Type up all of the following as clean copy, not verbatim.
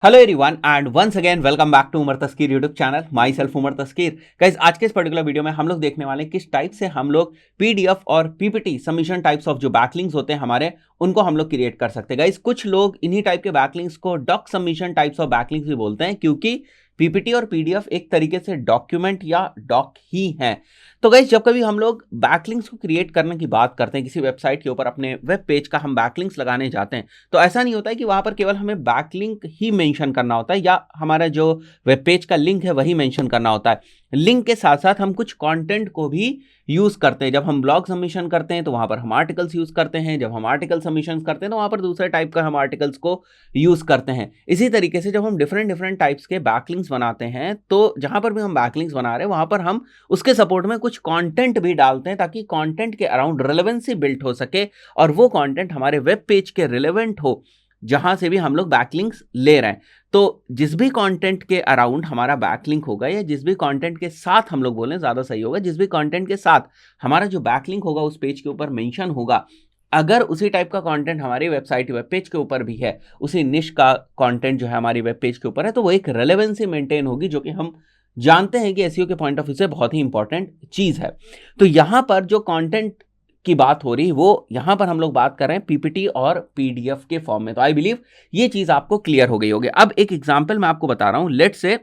Hello everyone and once again welcome back to Umar Taskir YouTube channel. Myself Umar Taskir. Guys, आज के इस particular video में हम लोग देखने वाले हैं किस टाइप से हम लोग पीडीएफ और पीपीटी सबमिशन टाइप्स ऑफ जो बैकलिंक्स होते हैं हमारे, उनको हम लोग क्रिएट कर सकते हैं। गाइस, कुछ लोग इन्हीं टाइप के बैकलिंक्स को doc submission types of backlinks भी बोलते हैं, क्योंकि पीपीटी और पीडीएफ एक तरीके से डॉक्यूमेंट या डॉक ही है। तो गाइस, जब कभी हम लोग बैकलिंक्स को क्रिएट करने की बात करते हैं, किसी वेबसाइट के ऊपर अपने वेब पेज का हम बैकलिंक्स लगाने जाते हैं, तो ऐसा नहीं होता है कि वहां पर केवल हमें बैकलिंक ही मेंशन करना होता है या हमारा जो वेब पेज का लिंक है वही मेंशन करना होता है। लिंक के साथ साथ हम कुछ कंटेंट को भी यूज करते हैं। जब हम ब्लॉग सबमिशन करते हैं तो वहां पर हम आर्टिकल्स यूज करते हैं, जब हम आर्टिकल सबमिशन करते हैं तो वहां पर दूसरे टाइप का हम आर्टिकल्स को यूज करते हैं। इसी तरीके से जब हम डिफरेंट डिफरेंट टाइप्स के बैकलिंक्स बनाते हैं, तो जहां पर भी हम बैकलिंक्स बना रहे हैं वहां पर हम उसके सपोर्ट में कुछ कंटेंट भी डालते हैं, ताकि कंटेंट के अराउंड रिलेवेंसी बिल्ड हो सके और वो कंटेंट हमारे वेब पेज के रिलेवेंट हो जहां से भी हम लोग बैकलिंक्स ले रहे हैं। तो जिस भी कंटेंट के अराउंड हमारा बैकलिंक होगा या जिस भी कंटेंट के साथ, हम लोग बोलें ज्यादा सही होगा, जिस भी कंटेंट के साथ हमारा जो बैकलिंक होगा उस पेज के ऊपर मेंशन होगा, अगर उसी टाइप का कंटेंट हमारी वेबसाइट वेब पेज के ऊपर भी है, उसी निश का कंटेंट जो है हमारी वेब पेज के ऊपर है, तो वो एक रेलेवेंसी मेंटेन होगी, जो कि हम जानते हैं कि एसईओ के पॉइंट ऑफ व्यू से बहुत ही इंपॉर्टेंट चीज है। तो यहां पर जो कंटेंट की बात हो रही वो यहां पर हम लोग बात कर रहे हैं पीपीटी और पीडीएफ के फॉर्म में। तो आई बिलीव ये चीज आपको क्लियर हो गई होगी। अब एक एग्जांपल मैं आपको बता रहा हूं। लेट्स से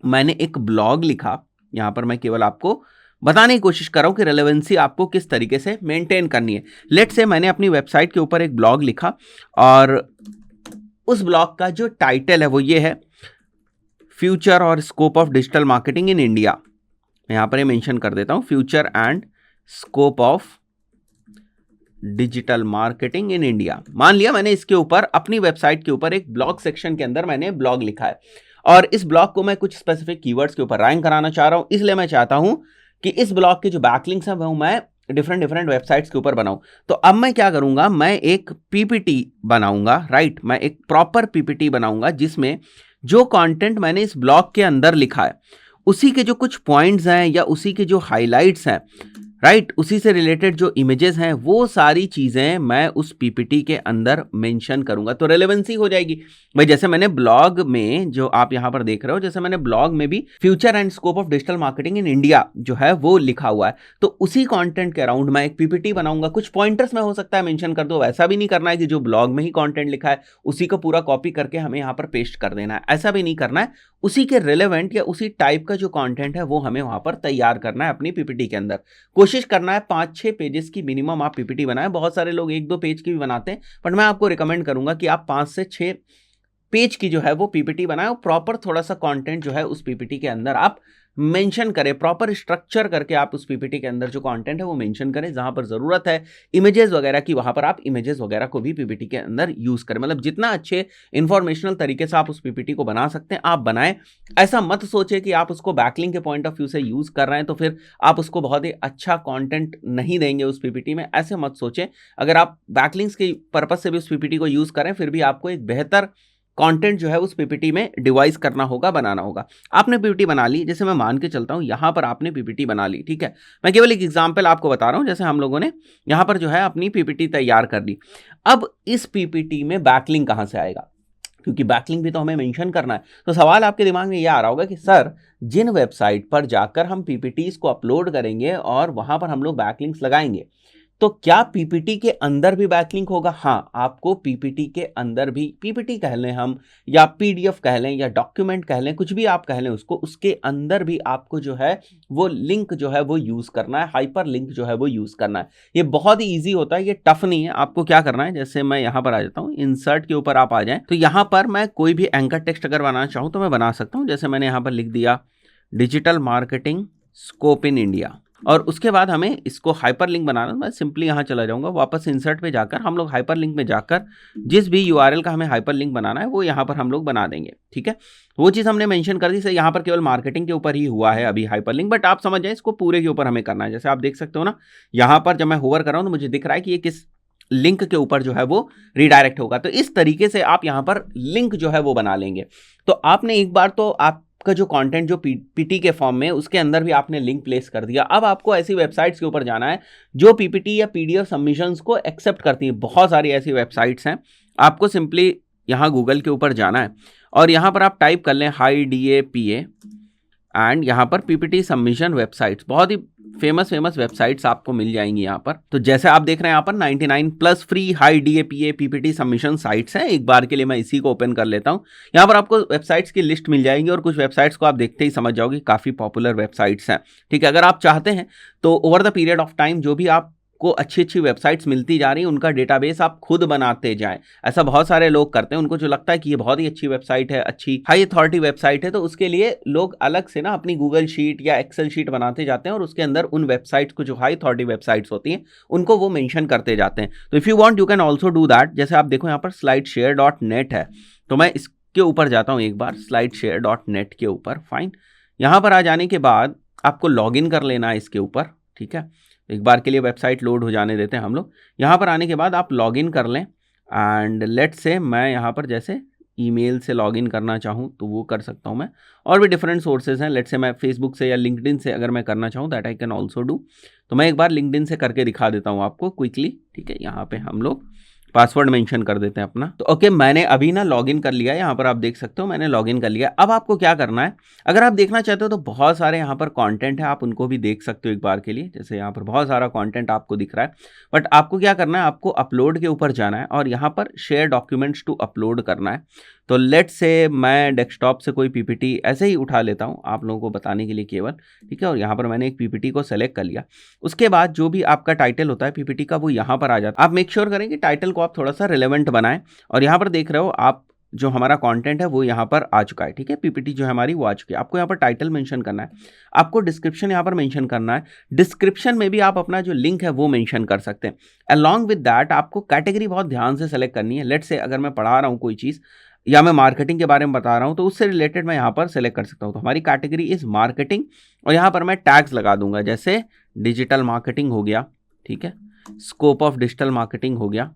मैंने एक ब्लॉग लिखा, यहां पर मैं केवल आपको बताने की कोशिश कर रहा हूं कि रेलेवेंसी आपको किस तरीके से मेंटेन करनी है। लेट्स से मैंने अपनी वेबसाइट के ऊपर एक ब्लॉग लिखा और उस ब्लॉग का जो टाइटल है वो ये है, फ्यूचर और scope of digital marketing in India. यहां पर ये मेंशन कर देता हूं, future and scope of digital marketing in India. मान लिया मैंने इसके ऊपर अपनी वेबसाइट के ऊपर एक ब्लॉग सेक्शन के अंदर मैंने ब्लॉग लिखा है और इस ब्लॉग को मैं कुछ स्पेसिफिक कीवर्ड्स के ऊपर रैंक कराना चाह रहा हूं। इसलिए मैं चाहता हूं कि इस ब्लॉग के जो बैकलिंक्स हैं वो मैं डिफरेंट डिफरेंट वेबसाइट्स के ऊपर बनाऊं। तो अब मैं क्या करूंगा, मैं एक पीपीटी बनाऊंगा, राइट। मैं एक प्रॉपर पीपीटी बनाऊंगा जिसमें जो कंटेंट मैंने इस ब्लॉग के अंदर लिखा है उसी के जो कुछ पॉइंट्स हैं या उसी के जो हाइलाइट्स हैं, राइट, उसी से रिलेटेड जो इमेजेस हैं, वो सारी चीजें मैं उस पीपीटी के अंदर मेंशन करूंगा। तो रेलेवेंसी हो जाएगी भाई। जैसे मैंने ब्लॉग में, जो आप यहां पर देख रहे हो, जैसे मैंने ब्लॉग में भी future and scope of digital marketing in India जो है वो लिखा हुआ है, तो उसी कंटेंट के अराउंड मैं एक पीपीटी बनाऊंगा। कुछ पॉइंटर्स में हो सकता है मेंशन कर दो, वैसा भी नहीं करना है कि जो ब्लॉग में ही कंटेंट लिखा है उसी को पूरा कॉपी करके हमें यहां पर पेस्ट कर देना है, ऐसा भी नहीं करना है। उसी के रिलेवेंट या उसी टाइप का जो कंटेंट है वो हमें वहां पर तैयार करना है अपनी पीपीटी के अंदर। कोशिश करना है 5-6 पेजेस की मिनिमम आप पीपीटी बनाएं। बहुत सारे लोग 1-2 पेज की भी बनाते हैं, बट मैं आपको रिकमेंड करूंगा कि आप 5 से 6 पेज की जो है वो पीपीटी बनाएं और प्रॉपर थोड़ा सा कंटेंट जो है उस पीपीटी के अंदर आप मेंशन करें। प्रॉपर स्ट्रक्चर करके आप उस पीपीटी के अंदर जो कंटेंट है वो मेंशन करें। जहां पर जरूरत है इमेजेस वगैरह की, वहां पर आप इमेजेस वगैरह को भी पीपीटी के अंदर यूज करें। मतलब जितना अच्छे इंफॉर्मेशनल तरीके से आप उस पीपीटी को बना सकते हैं आप बनाएं। ऐसा मत सोचे कि आप उसको बैकलिंक के पॉइंट ऑफ व्यू से यूज कर रहे हैं तो फिर आप उसको बहुत ही अच्छा कंटेंट नहीं देंगे उस पीपीटी में, ऐसे मत सोचें। अगर आप बैकलिंक्स के पर्पज से भी उस पीपीटी को यूज करें, फिर भी आपको एक बेहतर कंटेंट जो है उस पीपीटी में डिवाइस करना होगा, बनाना होगा। आपने पीपीटी बना ली, जैसे मैं मान के चलता हूं यहां पर आपने पीपीटी बना ली, ठीक है। मैं केवल एक एग्जांपल आपको बता रहा हूं, जैसे हम लोगों ने यहां पर जो है अपनी पीपीटी तैयार कर ली। अब इस पीपीटी में बैकलिंक कहां से आएगा, क्योंकि बैकलिंक भी तो हमें मेंशन करना है। तो सवाल आपके दिमाग में यह आ रहा होगा कि सर, जिन वेबसाइट पर जाकर हम पीपीटीज को अपलोड करेंगे और वहां पर हम लोग बैकलिंक्स लगाएंगे, तो क्या पीपीटी के अंदर भी बैकलिंक होगा? हाँ, आपको पीपीटी के अंदर भी, पीपीटी कह लें हम या पीडीएफ कह लें या डॉक्यूमेंट कह लें, कुछ भी आप कह लें उसको, उसके अंदर भी आपको जो है वो लिंक जो है वो यूज करना है, हाइपर लिंक जो है वो यूज करना है। ये बहुत ही ईजी होता है, ये टफ नहीं है। आपको क्या करना है, जैसे मैं यहां पर आ जाता हूं, इंसर्ट के ऊपर आप आ जाएं, तो यहां पर मैं कोई भी एंकर टेक्स्ट अगर बनाना चाहूं तो मैं बना सकता हूं। जैसे मैंने यहां पर लिख दिया digital marketing scope in India, और उसके बाद हमें इसको हाइपरलिंक बनाना। मैं सिंपली यहाँ चला जाऊँगा, वापस इंसर्ट पे जाकर हम लोग हाइपरलिंक में जाकर जिस भी यूआरएल का हमें हाइपरलिंक बनाना है वो यहाँ पर हम लोग बना देंगे, ठीक है। वो चीज़ हमने मेंशन कर दी। सर, यहाँ पर केवल मार्केटिंग के ऊपर ही हुआ है अभी हाइपरलिंक, बट आप समझ जाए इसको पूरे के ऊपर हमें करना है। जैसे आप देख सकते हो ना, यहाँ पर जब मैं होवर कर रहा हूँ तो मुझे दिख रहा है कि ये किस लिंक के ऊपर जो है वो रिडायरेक्ट होगा। तो इस तरीके से आप यहाँ पर लिंक जो है वो बना लेंगे। तो आपने एक बार तो आप का जो कंटेंट जो पीपीटी के फॉर्म में, उसके अंदर भी आपने लिंक प्लेस कर दिया। अब आपको ऐसी वेबसाइट्स के ऊपर जाना है जो पीपीटी या पीडीएफ सबमिशंस को एक्सेप्ट करती हैं। बहुत सारी ऐसी वेबसाइट्स हैं, आपको सिंपली यहाँ गूगल के ऊपर जाना है और यहाँ पर आप टाइप कर लें हाई DAPA एंड यहाँ पर PPT सबमिशन वेबसाइट्स, बहुत ही फेमस वेबसाइट्स आपको मिल जाएंगी यहाँ पर। तो जैसे आप देख रहे हैं यहाँ पर 99 plus free high DAPA PPT submission sites हैं। एक बार के लिए मैं इसी को ओपन कर लेता हूँ। यहाँ पर आपको वेबसाइट्स की लिस्ट मिल जाएगी और कुछ वेबसाइट्स को आप देखते ही समझ जाओगे काफ़ी पॉपुलर वेबसाइट्स हैं, ठीक है। अगर आप चाहते हैं तो over the period of time जो भी आप को अच्छी वेबसाइट्स मिलती जा रही हैं उनका डेटाबेस आप खुद बनाते जाएं। ऐसा बहुत सारे लोग करते हैं, उनको जो लगता है कि ये बहुत ही अच्छी वेबसाइट है, अच्छी हाई अथॉरिटी वेबसाइट है, तो उसके लिए लोग अलग से ना अपनी गूगल शीट या एक्सेल शीट बनाते जाते हैं और उसके अंदर उन वेबसाइट्स को, जो हाई अथॉरिटी वेबसाइट्स होती हैं, उनको वो मेंशन करते जाते हैं। तो if you want you can also do that. जैसे आप देखो यहाँ पर slideshare.net है, तो मैं इसके ऊपर जाता हूँ एक बार, slideshare.net के ऊपर। फाइन, यहाँ पर आ जाने के बाद आपको लॉग इन कर लेना है इसके ऊपर, ठीक है। एक बार के लिए वेबसाइट लोड हो जाने देते हैं हम लोग। यहाँ पर आने के बाद आप लॉगिन कर लें एंड लेट्स से मैं यहाँ पर जैसे ईमेल से लॉगिन करना चाहूँ तो वो कर सकता हूँ मैं, और भी डिफरेंट सोर्सेज हैं। लेट्स से मैं फेसबुक से या लिंक्डइन से अगर मैं करना चाहूँ that I can also do. तो मैं एक बार लिंक्डइन से करके दिखा देता हूँ आपको क्विकली, ठीक है। यहाँ पे हम लोग पासवर्ड मेंशन कर देते हैं अपना। तो ओके, मैंने अभी ना लॉगिन कर लिया है, यहाँ पर आप देख सकते हो मैंने लॉगिन कर लिया। अब आपको क्या करना है, अगर आप देखना चाहते हो तो बहुत सारे यहाँ पर कंटेंट है, आप उनको भी देख सकते हो एक बार के लिए। जैसे यहाँ पर बहुत सारा कंटेंट आपको दिख रहा है, बट आपको क्या करना है, आपको अपलोड के ऊपर जाना है और यहाँ पर शेयर डॉक्यूमेंट्स टू अपलोड करना है। तो लेट्स से मैं डेस्कटॉप से कोई PPT ऐसे ही उठा लेता हूँ आप लोगों को बताने के लिए केवल, ठीक है। और यहाँ पर मैंने एक PPT को सेलेक्ट कर लिया। उसके बाद जो भी आपका टाइटल होता है PPT का वो यहाँ पर आ जाता है। आप मेक श्योर करें कि टाइटल को आप थोड़ा सा रिलेवेंट बनाएं। और यहाँ पर देख रहे हो आप, जो हमारा कंटेंट है वो यहाँ पर आ चुका है, ठीक है। PPT जो है हमारी वो आ चुकी है। आपको यहाँ पर टाइटल मेंशन करना है, आपको डिस्क्रिप्शन यहाँ पर मेंशन करना है। डिस्क्रिप्शन में भी आप अपना जो लिंक है वो मेंशन कर सकते हैं। अलॉन्ग विद दैट आपको कैटेगरी बहुत ध्यान से सेलेक्ट करनी है। लेट्स से अगर मैं पढ़ा रहा हूँ कोई चीज़ या मैं मार्केटिंग के बारे में बता रहा हूँ तो उससे रिलेटेड मैं यहाँ पर सेलेक्ट कर सकता हूँ। तो हमारी कैटेगरी इज मार्केटिंग और यहाँ पर मैं टैग्स लगा दूंगा, जैसे डिजिटल मार्केटिंग हो गया, ठीक है, स्कोप ऑफ डिजिटल मार्केटिंग हो गया,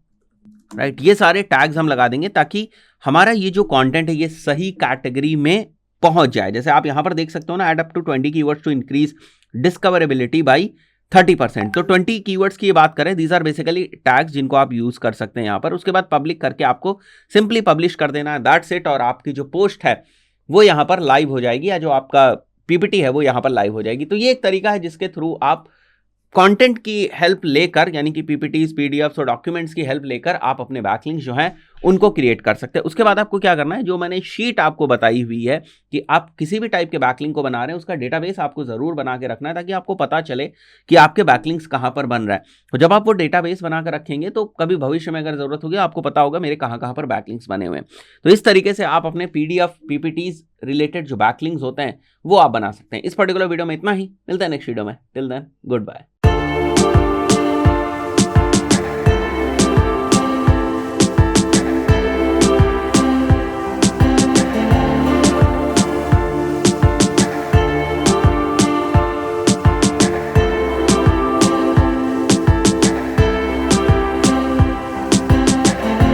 राइट। ये सारे टैग्स हम लगा देंगे ताकि हमारा ये जो कंटेंट है ये सही कैटेगरी में पहुंच जाए। जैसे आप यहां पर देख सकते हो ना, add up to 20 keywords to increase discoverability by 30%। तो 20 कीवर्ड्स की बात करें, दीज आर बेसिकली टैग्स जिनको आप यूज कर सकते हैं यहाँ पर। उसके बाद पब्लिक करके आपको सिंपली पब्लिश कर देना है, दैट्स इट। और आपकी जो पोस्ट है वो यहाँ पर लाइव हो जाएगी, या जो आपका PPT है वो यहाँ पर लाइव हो जाएगी। तो ये एक तरीका है जिसके थ्रू आप कंटेंट की हेल्प लेकर, यानी कि PPTs, PDFs और डॉक्यूमेंट्स की हेल्प लेकर आप अपने बैकलिंक्स जो हैं उनको क्रिएट कर सकते हैं। उसके बाद आपको क्या करना है, जो मैंने शीट आपको बताई हुई है कि आप किसी भी टाइप के बैकलिंक को बना रहे हैं, उसका डेटाबेस आपको जरूर बना के रखना है ताकि आपको पता चले कि आपके बैकलिंक्स कहाँ पर बन रहा है। तो जब आप वो डेटाबेस बना कर रखेंगे तो कभी भविष्य में अगर जरूरत होगी आपको पता होगा मेरे कहाँ पर बैकलिंक्स बने हुए हैं। तो इस तरीके से आप अपने PDF, PPTs रिलेटेड जो बैकलिंक्स होते हैं वो आप बना सकते हैं। इस पर्टिकुलर वीडियो में इतना ही, मिलता है नेक्स्ट वीडियो में। Till then, good bye.